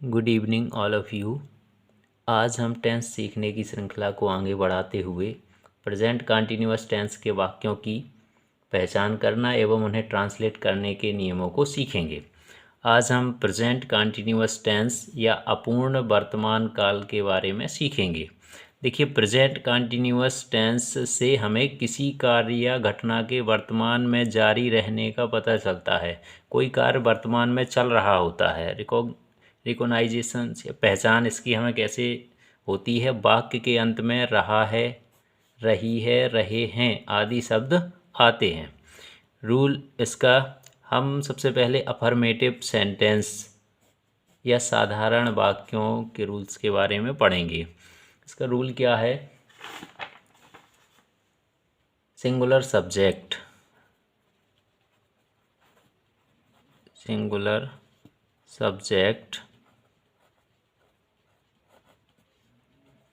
Good evening all of you. आज हम tense सीखने की श्रृंखला को आगे बढ़ाते हुए प्रेजेंट कंटिन्यूअस टेंस के वाक्यों की पहचान करना एवं उन्हें ट्रांसलेट करने के नियमों को सीखेंगे। आज हम प्रेजेंट कंटिन्यूअस टेंस या अपूर्ण वर्तमान काल के बारे में सीखेंगे। देखिए, प्रेजेंट कंटिन्यूअस टेंस से हमें किसी कार्य या घटना के वर्तमान में जारी रहने का पता चलता है। कोई कार्य वर्तमान में चल रहा होता है। रिकॉग्नाइजेशन से पहचान इसकी हमें कैसे होती है? वाक्य के अंत में रहा है, रही है, रहे हैं आदि शब्द आते हैं। रूल इसका, हम सबसे पहले अफर्मेटिव सेंटेंस या साधारण वाक्यों के रूल्स के बारे में पढ़ेंगे। इसका रूल क्या है? सिंगुलर सब्जेक्ट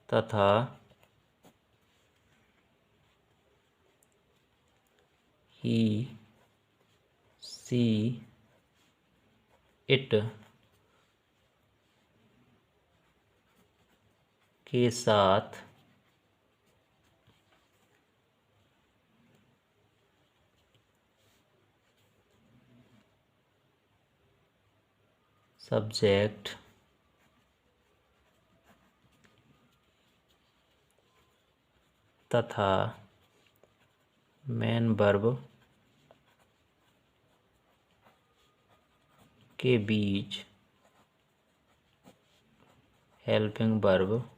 तथा ही, सी, इट के साथ सब्जेक्ट तथा मेन वर्ब के बीच हेल्पिंग वर्ब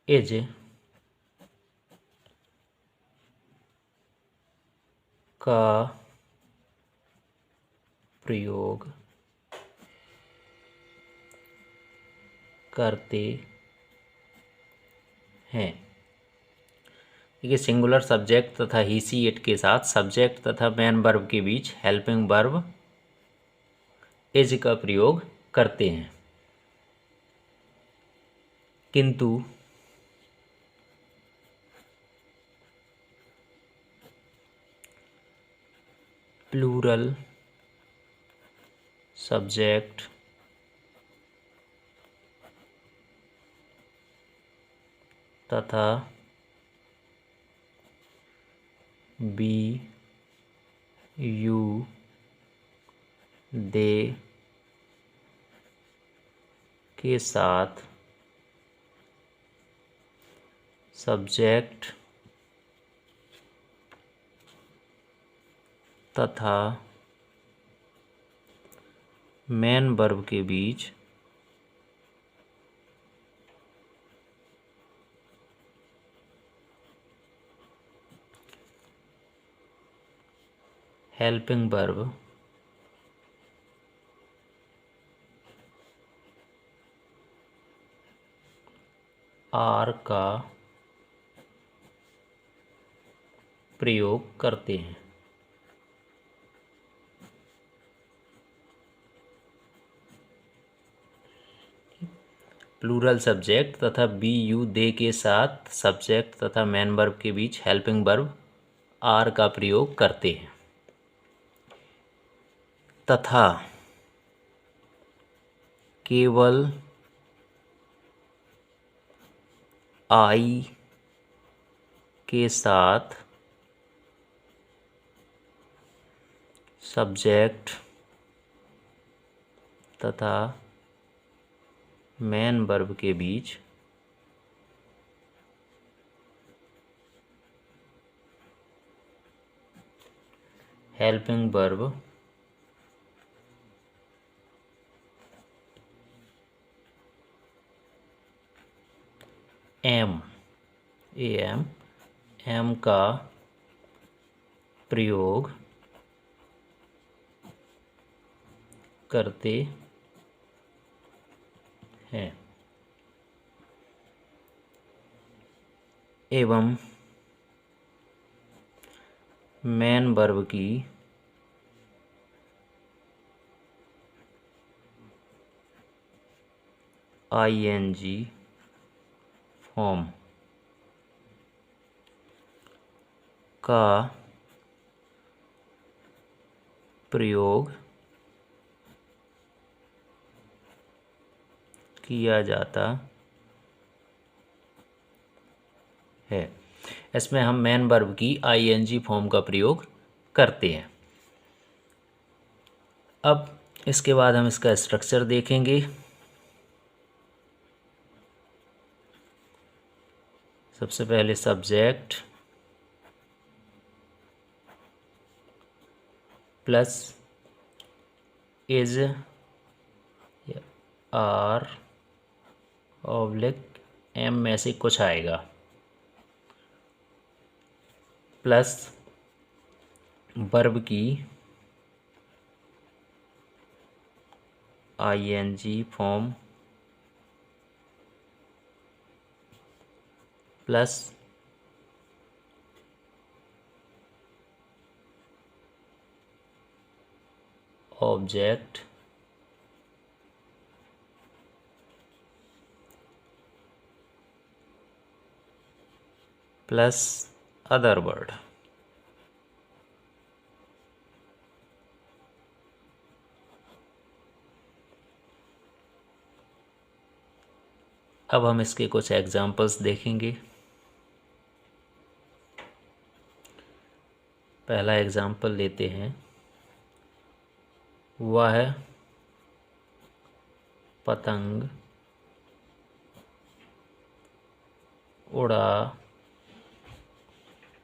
इज का प्रयोग करते हैं। देखिए, सिंगुलर सब्जेक्ट तथा ही, सी, इट के साथ सब्जेक्ट तथा मेन वर्ब के बीच हेल्पिंग वर्ब इज का प्रयोग करते हैं, किंतु प्लूरल सब्जेक्ट तथा बी, यू, दे के साथ सब्जेक्ट तथा मेन वर्ब के बीच हेल्पिंग वर्ब आर का प्रयोग करते हैं। प्लूरल सब्जेक्ट तथा बी, यू, दे के साथ सब्जेक्ट तथा मेन वर्ब के बीच हेल्पिंग वर्ब आर का प्रयोग करते हैं, तथा केवल आई के साथ सब्जेक्ट तथा मेन वर्ब के बीच हेल्पिंग वर्ब एम का प्रयोग करते हैं, एवं मेन वर्ब की आईएनजी फॉर्म का प्रयोग किया जाता है। इसमें हम मेन वर्ब की आईएनजी फॉर्म का प्रयोग करते हैं। अब इसके बाद हम इसका स्ट्रक्चर देखेंगे। सबसे पहले subject plus is are oblique am में से कुछ आएगा, प्लस वर्ब की ING form plus object plus other word. अब हम इसके कुछ एग्जाम्पल्स देखेंगे। पहला एग्जाम्पल लेते हैं, वह पतंग उड़ा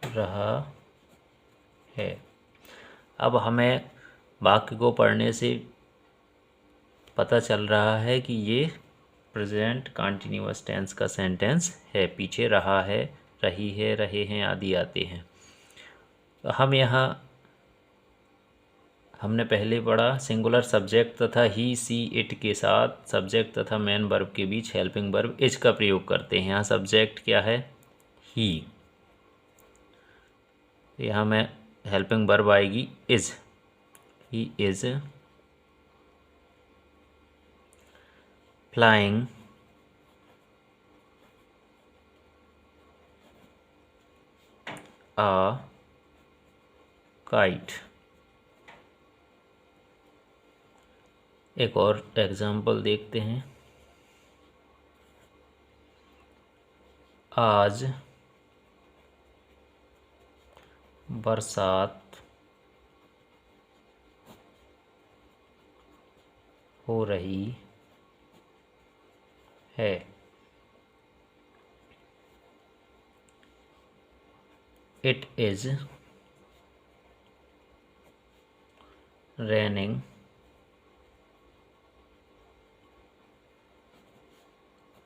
रहा है। अब हमें वाक्य को पढ़ने से पता चल रहा है कि ये प्रेजेंट कंटिन्यूअस टेंस का सेंटेंस है। पीछे रहा है, रही है, रहे हैं आदि आते हैं। तो हम यहाँ हमने पहले पढ़ा सिंगुलर सब्जेक्ट तथा ही सी इट के साथ सब्जेक्ट तथा मेन वर्ब के बीच हेल्पिंग वर्ब इज का प्रयोग करते हैं। यहाँ सब्जेक्ट क्या है? ही। यहाँ में हेल्पिंग वर्ब आएगी is. He is flying a kite। एक और एग्जाम्पल देखते हैं, आज बरसात हो रही है। It is raining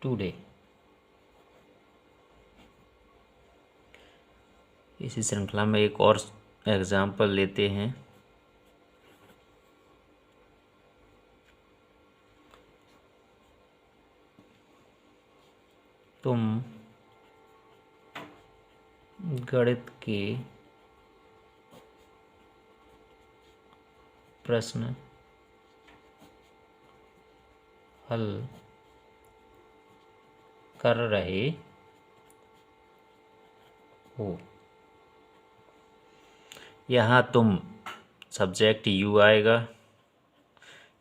today। इसी श्रृंखला में एक और एग्जाम्पल लेते हैं, तुम गणित के प्रश्न हल कर रहे हो। यहाँ तुम सब्जेक्ट यू आएगा।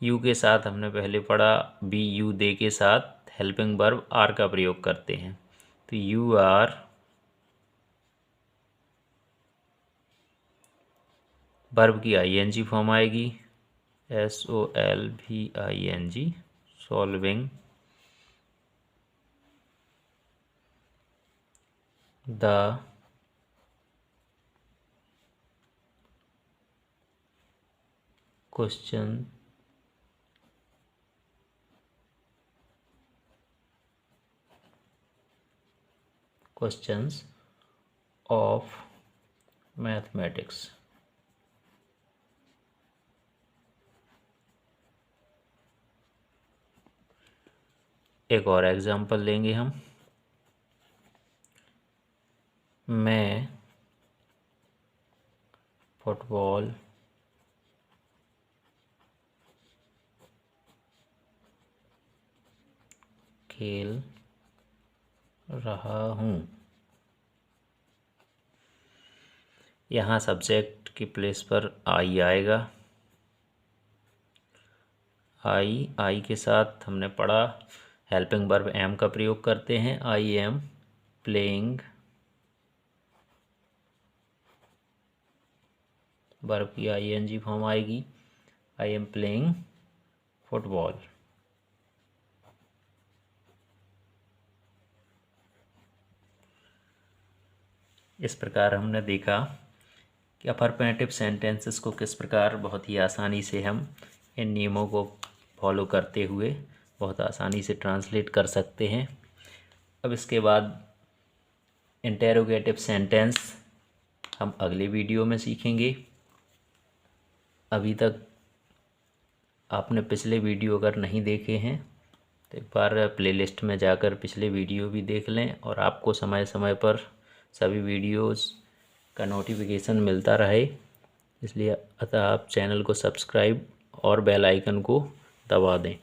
यू के साथ हमने पहले पढ़ा बी यू दे के साथ हेल्पिंग वर्ब आर का प्रयोग करते हैं। तो यू आर वर्ब की आईएनजी फॉर्म आएगी SOLVING solving the question questions of mathematics. एक और एग्जाम्पल लेंगे हम, मैं फुटबॉल खेल रहा हूँ। यहाँ सब्जेक्ट की प्लेस पर आई आएगा। आई के साथ हमने पढ़ा हेल्पिंग वर्ब एम का प्रयोग करते हैं। आई एम प्लेइंग, वर्ब की ING फॉर्म आएगी। I am playing football. इस प्रकार हमने देखा कि अफर्मेटिव सेंटेंसेस को किस प्रकार बहुत ही आसानी से हम इन नियमों को फॉलो करते हुए बहुत आसानी से ट्रांसलेट कर सकते हैं। अब इसके बाद इंटेरोगेटिव सेंटेंस हम अगले वीडियो में सीखेंगे। अभी तक आपने पिछले वीडियो अगर नहीं देखे हैं तो एक बार प्लेलिस्ट में जाकर पिछले वीडियो भी देख लें, और आपको समय समय पर सभी वीडियोस का नोटिफिकेशन मिलता रहे, इसलिए अतः आप चैनल को सब्सक्राइब और बेल आइकन को दबा दें।